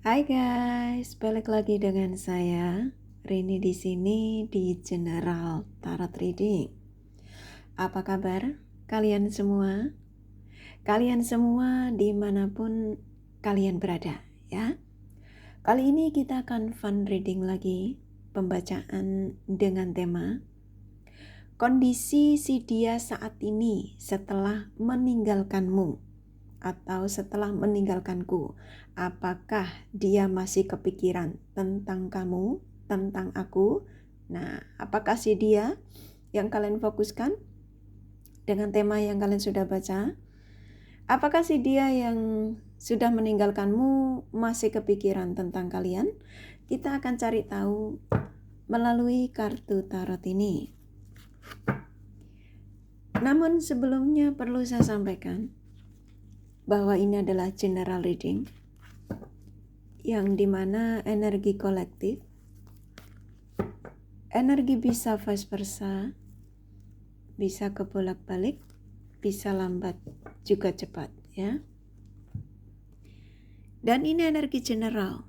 Hai guys, balik lagi dengan saya Rini di sini di General Tarot Reading. Apa kabar kalian semua? Kalian semua dimanapun kalian berada ya. Kali ini kita akan fun reading lagi, pembacaan dengan tema kondisi si dia saat ini setelah meninggalkanmu atau setelah meninggalkanku. Apakah dia masih kepikiran tentang kamu, tentang aku? Nah, apakah si dia yang kalian fokuskan dengan tema yang kalian sudah baca? Apakah si dia yang sudah meninggalkanmu masih kepikiran tentang kalian? Kita akan cari tahu melalui kartu tarot ini. Namun sebelumnya perlu saya sampaikan bahwa ini adalah general reading yang dimana energi kolektif, energi bisa vice versa, bisa kebolak-balik, bisa lambat juga cepat ya. Dan ini energi general.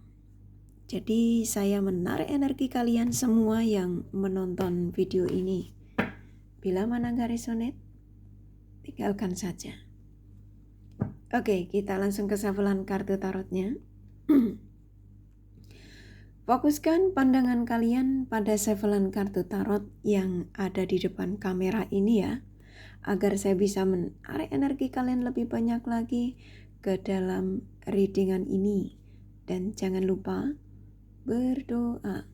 Jadi saya menarik energi kalian semua yang menonton video ini. Bila mana nggak resonate, tinggalkan saja. Oke, kita langsung ke shufflean kartu tarotnya. Fokuskan pandangan kalian pada shufflean kartu tarot yang ada di depan kamera ini ya, agar saya bisa menarik energi kalian lebih banyak lagi ke dalam readingan ini. Dan jangan lupa berdoa.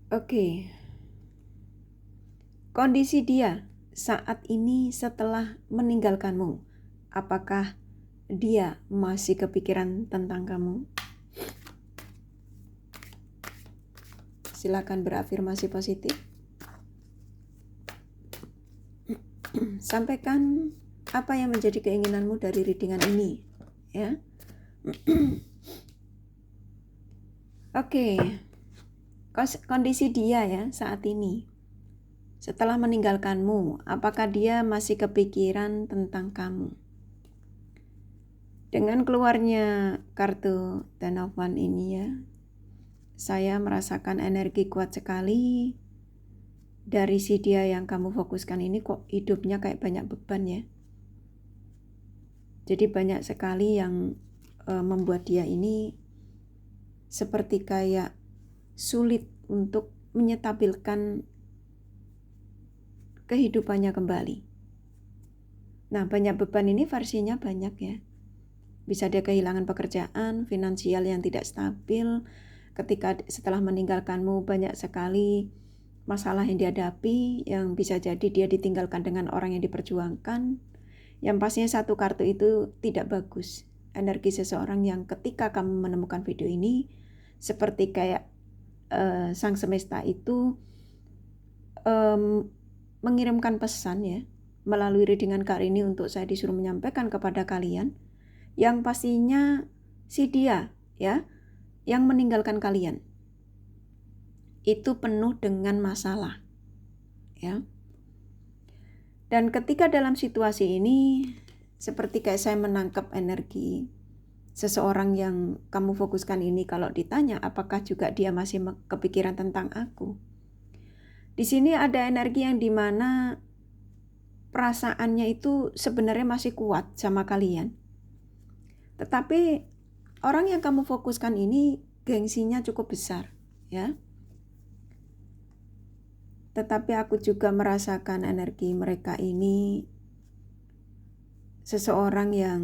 Oke. Kondisi dia saat ini setelah meninggalkanmu. Apakah dia masih kepikiran tentang kamu? Silakan berafirmasi positif. Sampaikan apa yang menjadi keinginanmu dari readingan ini, ya. Oke. Kondisi dia ya saat ini setelah meninggalkanmu, apakah dia masih kepikiran tentang kamu? Dengan keluarnya kartu Ten of Wands ini ya, saya merasakan energi kuat sekali dari si dia yang kamu fokuskan ini. Kok hidupnya kayak banyak beban ya. Jadi banyak sekali yang membuat dia ini seperti kayak sulit untuk menyetabilkan kehidupannya kembali. Nah, banyak beban ini versinya banyak ya. Bisa dia kehilangan pekerjaan, finansial yang tidak stabil. Ketika setelah meninggalkanmu banyak sekali masalah yang dihadapi, yang bisa jadi dia ditinggalkan dengan orang yang diperjuangkan. Yang pastinya satu kartu itu tidak bagus. Energi seseorang yang ketika kamu menemukan video ini seperti kayak sang semesta itu mengirimkan pesan ya melalui readingan kali ini untuk saya disuruh menyampaikan kepada kalian yang pastinya si dia ya yang meninggalkan kalian itu penuh dengan masalah ya. Dan ketika dalam situasi ini seperti kayak saya menangkap energi seseorang yang kamu fokuskan ini, kalau ditanya apakah juga dia masih kepikiran tentang aku. Di sini ada energi yang dimana perasaannya itu sebenarnya masih kuat sama kalian. Tetapi orang yang kamu fokuskan ini gengsinya cukup besar ya. Tetapi aku juga merasakan energi mereka ini seseorang yang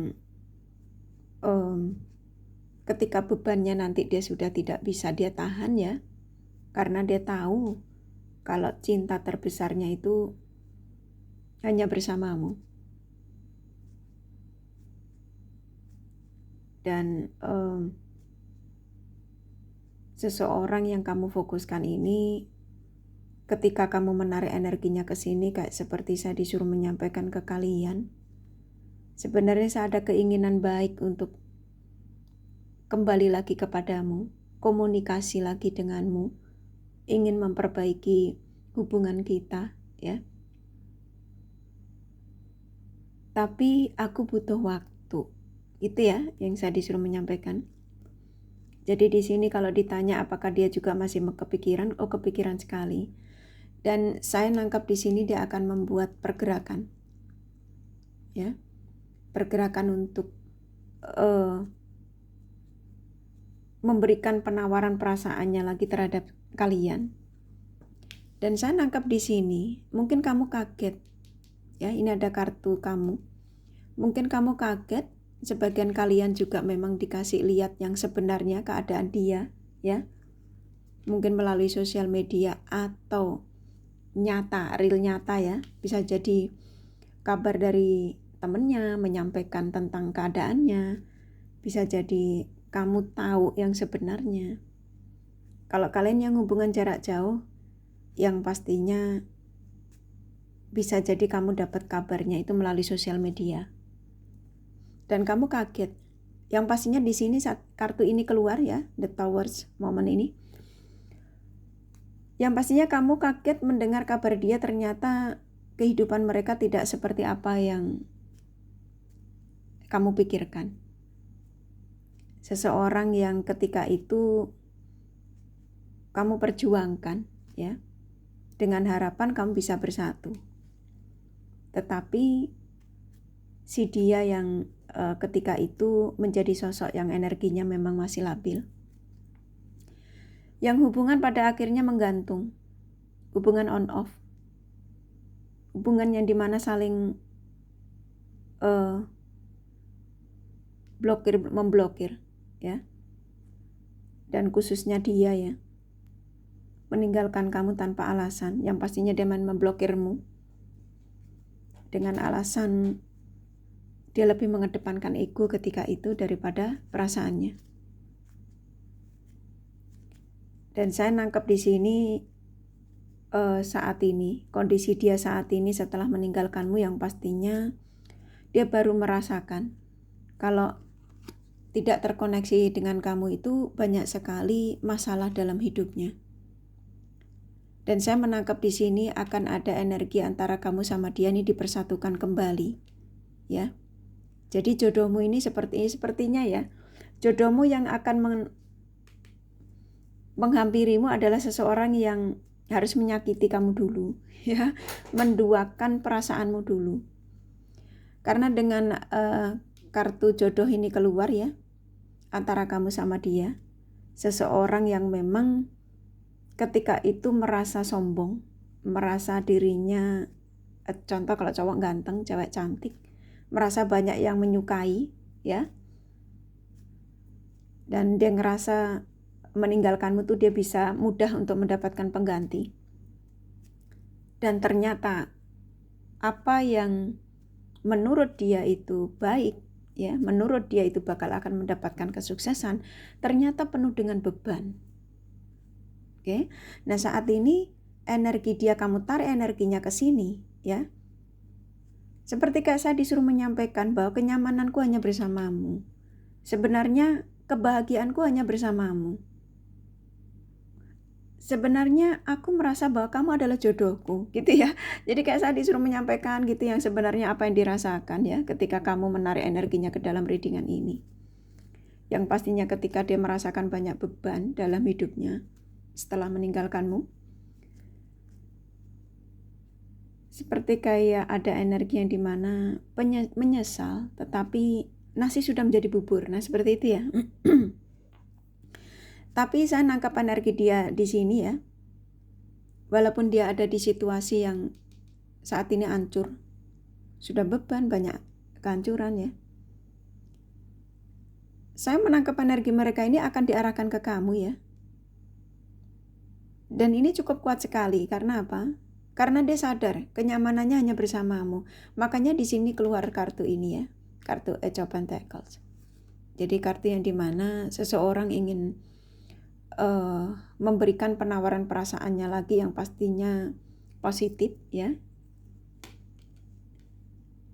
ketika bebannya nanti dia sudah tidak bisa dia tahan ya, karena dia tahu kalau cinta terbesarnya itu hanya bersamamu. Dan seseorang yang kamu fokuskan ini ketika kamu menarik energinya ke sini kayak seperti saya disuruh menyampaikan ke kalian, sebenarnya saya ada keinginan baik untuk kembali lagi kepadamu, komunikasi lagi denganmu, ingin memperbaiki hubungan kita, ya. Tapi aku butuh waktu. Itu ya yang saya disuruh menyampaikan. Jadi di sini kalau ditanya apakah dia juga masih kepikiran, oh kepikiran sekali. Dan saya nangkap di sini dia akan membuat pergerakan, ya, pergerakan untuk memberikan penawaran perasaannya lagi terhadap kalian. Dan saya nangkap di sini, mungkin kamu kaget, ya, ini ada kartu kamu. Mungkin kamu kaget, sebagian kalian juga memang dikasih lihat yang sebenarnya keadaan dia, ya. Mungkin melalui sosial media atau nyata, real nyata ya. Bisa jadi kabar dari temennya menyampaikan tentang keadaannya. Bisa jadi kamu tahu yang sebenarnya. Kalau kalian yang hubungan jarak jauh, yang pastinya bisa jadi kamu dapat kabarnya itu melalui sosial media. Dan kamu kaget. Yang pastinya di sini saat kartu ini keluar ya, The Towers momen ini. Yang pastinya kamu kaget mendengar kabar dia ternyata kehidupan mereka tidak seperti apa yang kamu pikirkan. Seseorang yang ketika itu kamu perjuangkan, ya, dengan harapan kamu bisa bersatu. Tetapi si dia yang ketika itu menjadi sosok yang energinya memang masih labil. Yang hubungan pada akhirnya menggantung. Hubungan on off. Hubungan yang dimana saling memblokir, ya. Dan khususnya dia ya, meninggalkan kamu tanpa alasan, yang pastinya dia memblokirmu dengan alasan dia lebih mengedepankan ego ketika itu daripada perasaannya. Dan saya nangkap di sini saat ini, kondisi dia saat ini setelah meninggalkanmu yang pastinya dia baru merasakan kalau tidak terkoneksi dengan kamu itu banyak sekali masalah dalam hidupnya. Dan saya menangkap di sini akan ada energi antara kamu sama dia ini dipersatukan kembali, ya. Jadi jodohmu ini sepertinya ya, jodohmu yang akan menghampirimu adalah seseorang yang harus menyakiti kamu dulu, ya, menduakan perasaanmu dulu. Karena dengan kartu jodoh ini keluar ya, antara kamu sama dia, seseorang yang memang ketika itu merasa sombong, merasa dirinya, contoh kalau cowok ganteng, cewek cantik, merasa banyak yang menyukai, ya. Dan dia ngerasa meninggalkanmu tuh dia bisa mudah untuk mendapatkan pengganti. Dan ternyata apa yang menurut dia itu baik, ya, menurut dia itu bakal akan mendapatkan kesuksesan, ternyata penuh dengan beban. Oke. Nah, saat ini energi dia kamu tarik energinya ke sini, ya. Seperti kayak saya disuruh menyampaikan bahwa kenyamananku hanya bersamamu. Sebenarnya kebahagiaanku hanya bersamamu. Sebenarnya aku merasa bahwa kamu adalah jodohku, gitu ya. Jadi kayak saya disuruh menyampaikan gitu yang sebenarnya apa yang dirasakan ya ketika kamu menarik energinya ke dalam readingan ini. Yang pastinya ketika dia merasakan banyak beban dalam hidupnya setelah meninggalkanmu, seperti kayak ada energi yang dimana menyesal, tetapi nasi sudah menjadi bubur. Nah seperti itu ya. Tapi saya nangkap energi dia di sini ya. Walaupun dia ada di situasi yang saat ini hancur, sudah beban, banyak kehancuran ya. Saya menangkap energi mereka ini akan diarahkan ke kamu ya. Dan ini cukup kuat sekali, karena apa? Karena dia sadar kenyamanannya hanya bersamamu. Makanya di sini keluar kartu ini ya, kartu Eight of Pentacles. Jadi kartu yang dimana seseorang ingin memberikan penawaran perasaannya lagi yang pastinya positif ya.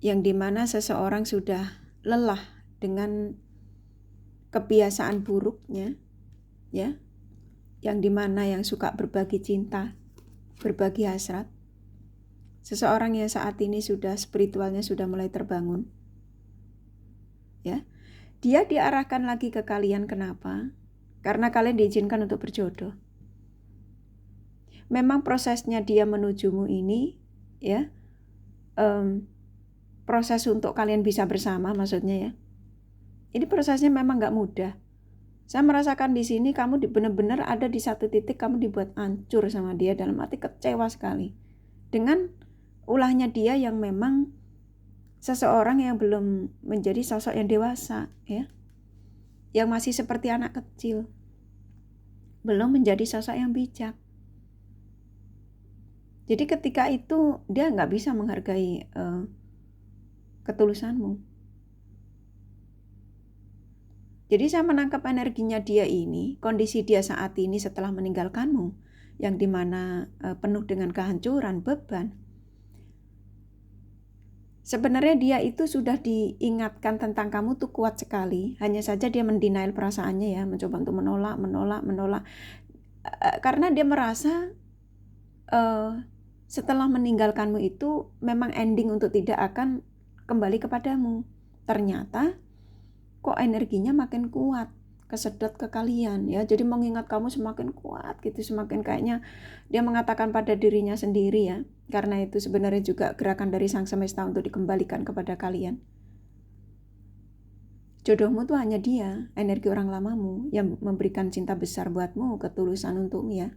Yang dimana seseorang sudah lelah dengan kebiasaan buruknya, ya, yang dimana yang suka berbagi cinta, berbagi hasrat. Seseorang yang saat ini sudah spiritualnya sudah mulai terbangun, ya, dia diarahkan lagi ke kalian. Kenapa? Karena kalian diizinkan untuk berjodoh. Memang prosesnya dia menujumu ini, ya, proses untuk kalian bisa bersama, maksudnya ya. Ini prosesnya memang nggak mudah. Saya merasakan di sini kamu benar-benar ada di satu titik kamu dibuat hancur sama dia, dalam arti kecewa sekali dengan ulahnya dia yang memang seseorang yang belum menjadi sosok yang dewasa, ya, yang masih seperti anak kecil, belum menjadi sosok yang bijak. Jadi ketika itu dia nggak bisa menghargai ketulusanmu. Jadi saya menangkap energinya dia ini, kondisi dia saat ini setelah meninggalkanmu, yang dimana penuh dengan kehancuran, beban. Sebenarnya dia itu sudah diingatkan tentang kamu tuh kuat sekali, hanya saja dia mendenial perasaannya, ya, mencoba untuk menolak. Karena dia merasa setelah meninggalkanmu itu memang ending untuk tidak akan kembali kepadamu. Ternyata kok energinya makin kuat, kesedot ke kalian, ya. Jadi mengingat kamu semakin kuat gitu, semakin kayaknya dia mengatakan pada dirinya sendiri, ya. Karena itu sebenarnya juga gerakan dari Sang Semesta untuk dikembalikan kepada kalian. Jodohmu tuh hanya dia, energi orang lamamu yang memberikan cinta besar buatmu, ketulusan untukmu, ya.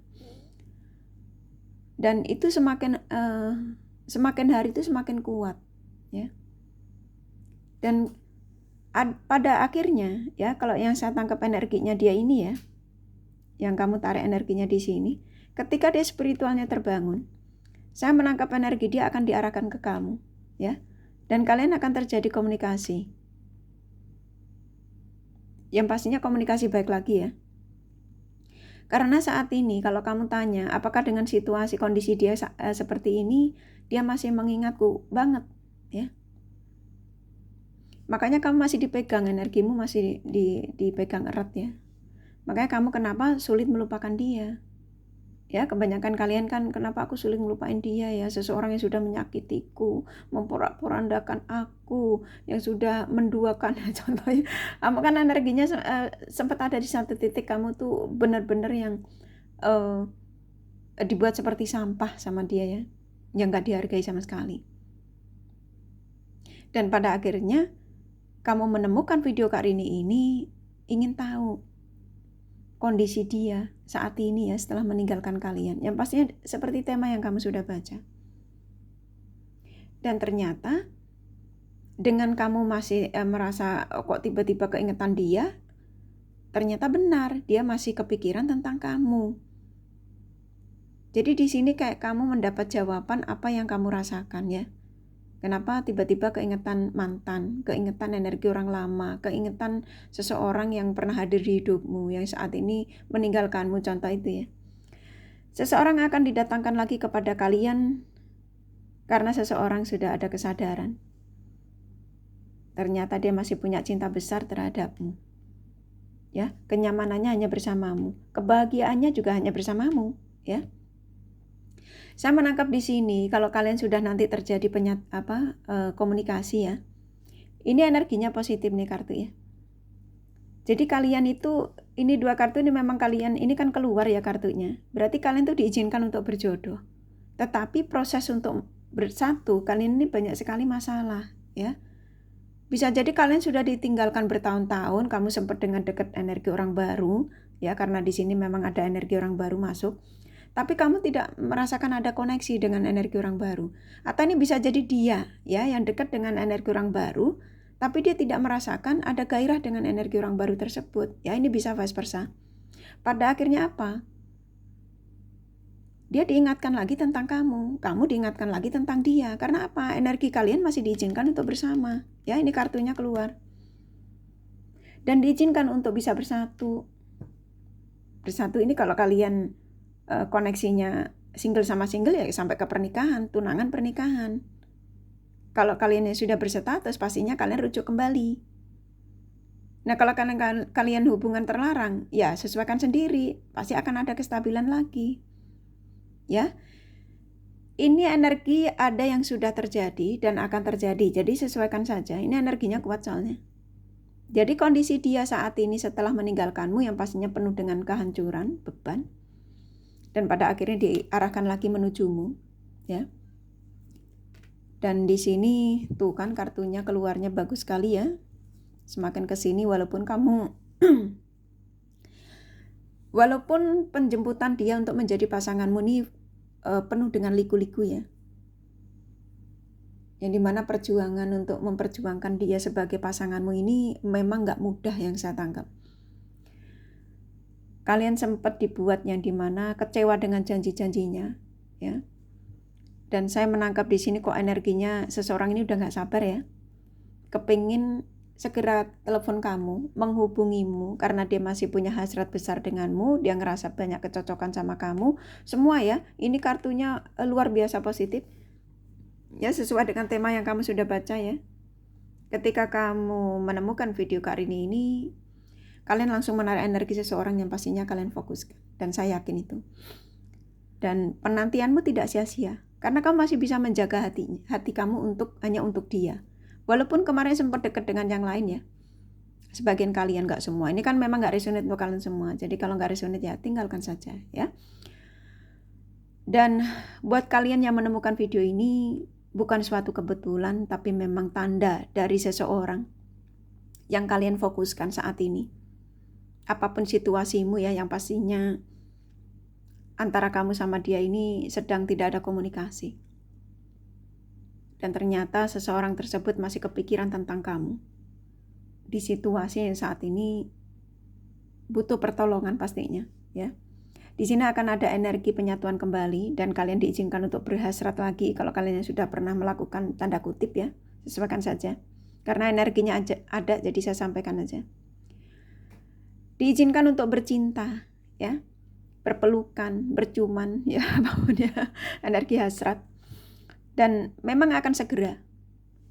Dan itu semakin hari itu semakin kuat, ya. Dan pada akhirnya, ya, kalau yang saya tangkap energinya dia ini, ya, yang kamu tarik energinya di sini, ketika dia spiritualnya terbangun, saya menangkap energi dia akan diarahkan ke kamu, ya, dan kalian akan terjadi komunikasi. Yang pastinya komunikasi baik lagi, ya. Karena saat ini kalau kamu tanya, apakah dengan situasi kondisi dia seperti ini, dia masih mengingatku banget, ya. Makanya kamu masih dipegang, energimu masih dipegang erat, ya. Makanya kamu kenapa sulit melupakan dia, ya. Kebanyakan kalian kan, kenapa aku sulit melupain dia, ya, seseorang yang sudah menyakitiku, memporak-porandakan aku, yang sudah menduakan, contohnya. Kamu kan energinya sempat ada di satu titik kamu tuh benar-benar yang dibuat seperti sampah sama dia, ya, yang gak dihargai sama sekali. Dan pada akhirnya kamu menemukan video Kak Rini ini, ingin tahu kondisi dia saat ini, ya, setelah meninggalkan kalian. Yang pastinya seperti tema yang kamu sudah baca. Dan ternyata dengan kamu masih merasa kok tiba-tiba keingetan dia, ternyata benar, dia masih kepikiran tentang kamu. Jadi di sini kayak kamu mendapat jawaban apa yang kamu rasakan, ya. Kenapa tiba-tiba keingetan mantan, keingetan energi orang lama, keingetan seseorang yang pernah hadir di hidupmu, yang saat ini meninggalkanmu, contoh itu, ya. Seseorang akan didatangkan lagi kepada kalian karena seseorang sudah ada kesadaran. Ternyata dia masih punya cinta besar terhadapmu, ya. Kenyamanannya hanya bersamamu, kebahagiaannya juga hanya bersamamu, ya. Saya menangkap di sini kalau kalian sudah nanti terjadi komunikasi, ya. Ini energinya positif nih kartu, ya. Jadi kalian itu, ini dua kartu ini memang kalian, ini kan keluar, ya, kartunya. Berarti kalian tuh diizinkan untuk berjodoh. Tetapi proses untuk bersatu, kalian ini banyak sekali masalah, ya. Bisa jadi kalian sudah ditinggalkan bertahun-tahun, kamu sempat dengan dekat energi orang baru, ya, karena di sini memang ada energi orang baru masuk. Tapi kamu tidak merasakan ada koneksi dengan energi orang baru. Atau ini bisa jadi dia, ya, yang dekat dengan energi orang baru, tapi dia tidak merasakan ada gairah dengan energi orang baru tersebut. Ya, ini bisa vice versa. Pada akhirnya apa? Dia diingatkan lagi tentang kamu diingatkan lagi tentang dia. Karena apa? Energi kalian masih diizinkan untuk bersama. Ya, ini kartunya keluar. Dan diizinkan untuk bisa bersatu. Bersatu ini kalau kalian koneksinya single sama single, ya, sampai ke pernikahan, tunangan pernikahan. Kalau kalian yang sudah berstatus, pastinya kalian rujuk kembali. Nah, kalau kalian hubungan terlarang, ya sesuaikan sendiri, pasti akan ada kestabilan lagi. Ya. Ini energi ada yang sudah terjadi dan akan terjadi. Jadi sesuaikan saja. Ini energinya kuat soalnya. Jadi kondisi dia saat ini setelah meninggalkanmu yang pastinya penuh dengan kehancuran, beban, dan pada akhirnya diarahkan lagi menujumu, ya. Dan di sini tuh kan kartunya keluarnya bagus sekali ya. Semakin ke sini walaupun kamu walaupun penjemputan dia untuk menjadi pasanganmu ini penuh dengan liku-liku ya. Yang dimana perjuangan untuk memperjuangkan dia sebagai pasanganmu ini memang gak mudah yang saya tangkap. Kalian sempat dibuat yang dimana kecewa dengan janji-janjinya, ya. Dan saya menangkap di sini kok energinya seseorang ini udah gak sabar ya. Kepingin segera telepon kamu, menghubungimu karena dia masih punya hasrat besar denganmu, dia ngerasa banyak kecocokan sama kamu, semua ya. Ini kartunya luar biasa positif. Ya, sesuai dengan tema yang kamu sudah baca ya. Ketika kamu menemukan video Kak Rini ini, kalian langsung menarik energi seseorang yang pastinya kalian fokuskan. Dan saya yakin itu. Dan penantianmu tidak sia-sia. Karena kamu masih bisa menjaga hati kamu hanya untuk dia. Walaupun kemarin sempat dekat dengan yang lain ya. Sebagian kalian, gak semua. Ini kan memang gak resonate untuk kalian semua. Jadi kalau gak resonate ya tinggalkan saja ya. Dan buat kalian yang menemukan video ini, bukan suatu kebetulan, tapi memang tanda dari seseorang yang kalian fokuskan saat ini. Apapun situasimu ya, yang pastinya antara kamu sama dia ini sedang tidak ada komunikasi. Dan ternyata seseorang tersebut masih kepikiran tentang kamu. Di situasi yang saat ini butuh pertolongan pastinya, ya. Di sini akan ada energi penyatuan kembali dan kalian diizinkan untuk berhasrat lagi kalau kalian yang sudah pernah melakukan tanda kutip ya. Sesuaikan saja. Karena energinya ada, jadi saya sampaikan aja. Diizinkan untuk bercinta, ya. Berpelukan, berciuman, ya apapun ya. Energi hasrat. Dan memang akan segera.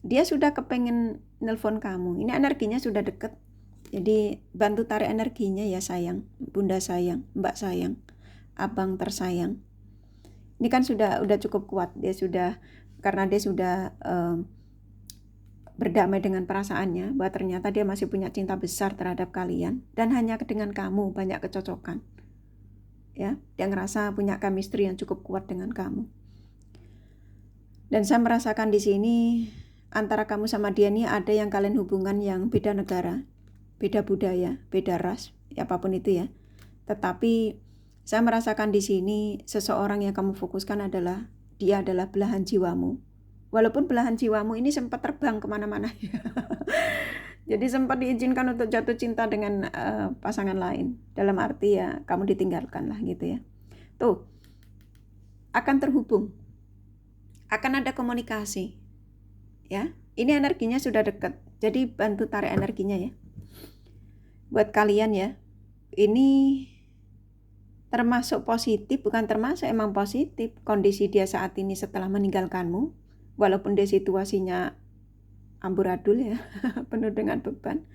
Dia sudah kepengen nelpon kamu. Ini energinya sudah deket. Jadi bantu tarik energinya ya sayang. Bunda sayang, mbak sayang, abang tersayang. Ini kan sudah cukup kuat. Karena dia sudah berdamai dengan perasaannya. Bahwa ternyata dia masih punya cinta besar terhadap kalian. Dan hanya dengan kamu banyak kecocokan. Ya, dia ngerasa punya chemistry yang cukup kuat dengan kamu. Dan saya merasakan di sini antara kamu sama dia nih ada yang kalian hubungan yang beda negara, beda budaya, beda ras, ya apapun itu ya. Tetapi saya merasakan di sini seseorang yang kamu fokuskan adalah dia adalah belahan jiwamu. Walaupun belahan jiwamu ini sempat terbang kemana-mana ya. Jadi sempat diizinkan untuk jatuh cinta dengan pasangan lain. Dalam arti ya kamu ditinggalkan lah gitu ya. Tuh, akan terhubung. Akan ada komunikasi. Ya, ini energinya sudah dekat. Jadi bantu tarik energinya ya. Buat kalian ya, ini termasuk positif, bukan termasuk emang positif. Kondisi dia saat ini setelah meninggalkanmu, walaupun dia situasinya amburadul ya, penuh dengan beban.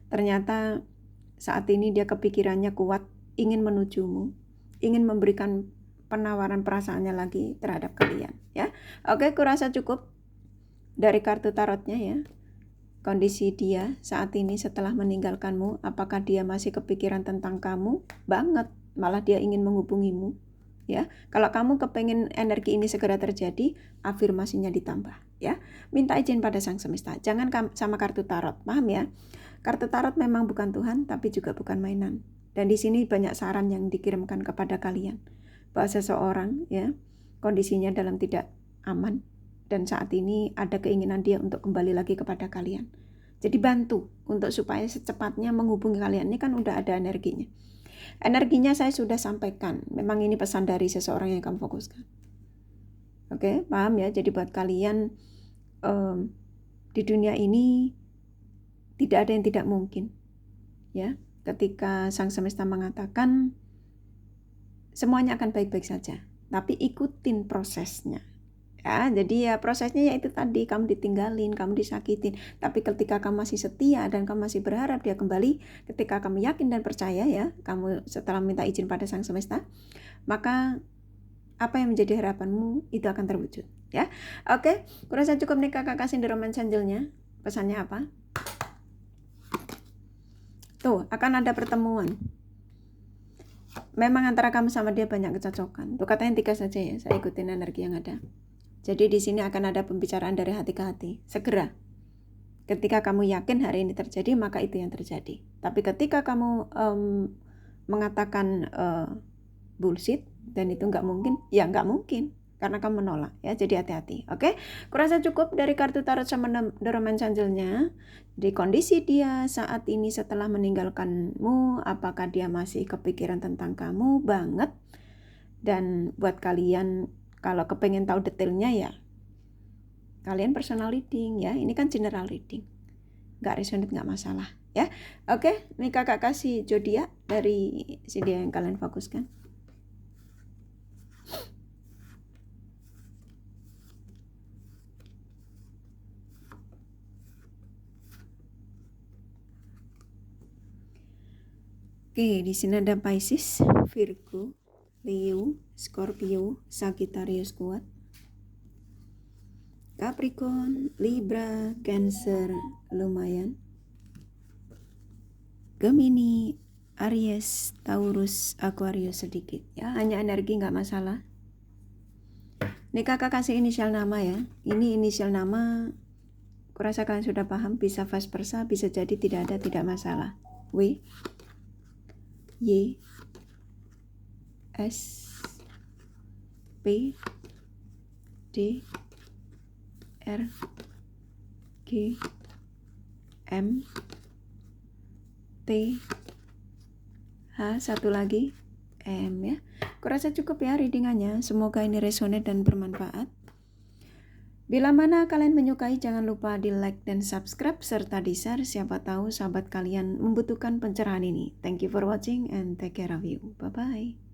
Ternyata saat ini dia kepikirannya kuat, ingin menujumu, ingin memberikan penawaran perasaannya lagi terhadap kalian ya. Oke, kurasa cukup dari kartu tarotnya ya. Kondisi dia saat ini setelah meninggalkanmu, apakah dia masih kepikiran tentang kamu? Banget, malah dia ingin menghubungimu ya. Kalau kamu kepengen energi ini segera terjadi, afirmasinya ditambah ya. Minta izin pada Sang Semesta, jangan sama kartu tarot, paham ya? Kartu tarot memang bukan Tuhan, tapi juga bukan mainan. Dan di sini banyak saran yang dikirimkan kepada kalian. Bahwa seseorang ya kondisinya dalam tidak aman dan saat ini ada keinginan dia untuk kembali lagi kepada kalian. Jadi bantu untuk supaya secepatnya menghubungi kalian. Ini kan udah ada energinya. Energinya saya sudah sampaikan. Memang ini pesan dari seseorang yang kamu fokuskan. Oke, paham ya? Jadi buat kalian di dunia ini tidak ada yang tidak mungkin. Ya, ketika Sang Semesta mengatakan semuanya akan baik-baik saja, tapi ikutin prosesnya. Ya, jadi ya prosesnya ya itu tadi, kamu ditinggalin, kamu disakitin. Tapi ketika kamu masih setia dan kamu masih berharap dia kembali, ketika kamu yakin dan percaya ya, kamu setelah minta izin pada Sang Semesta, maka apa yang menjadi harapanmu itu akan terwujud ya. Oke, kurasa cukup nih kakak kasih di romance angelnya. Pesannya apa? Tuh, akan ada pertemuan. Memang antara kamu sama dia banyak kecocokan. Tuh katanya 3 saja ya, saya ikutin energi yang ada. Jadi di sini akan ada pembicaraan dari hati ke hati. Segera. Ketika kamu yakin hari ini terjadi, maka itu yang terjadi. Tapi ketika kamu mengatakan bullshit dan itu nggak mungkin, ya nggak mungkin. Karena kamu menolak ya, jadi hati-hati. Oke, kurasa cukup dari kartu tarot sama The Romance Angel-nya. Di kondisi dia saat ini setelah meninggalkanmu, apakah dia masih kepikiran tentang kamu banget? Dan buat kalian kalau kepengen tahu detailnya ya kalian personal reading ya, ini kan general reading, nggak resonate nggak masalah ya. Oke, ini kakak kasih zodiak dari dia yang kalian fokuskan. Oke, di sini ada Pisces, Virgo, Leo, Scorpio, Sagittarius kuat, Capricorn, Libra, Cancer lumayan, Gemini, Aries, Taurus, Aquarius sedikit ya, hanya energi nggak masalah. Ini kakak kasih inisial nama ya, ini inisial nama, kurasa kalian sudah paham, bisa vice versa, bisa jadi tidak ada, tidak masalah. W, Y, S, P, D, R, G, M, T, H, satu lagi M ya. Kurasa cukup ya readingannya. Semoga ini resonate dan bermanfaat. Bila mana kalian menyukai, jangan lupa di like dan subscribe serta di share. Siapa tahu sahabat kalian membutuhkan pencerahan ini. Thank you for watching and take care of you. Bye bye.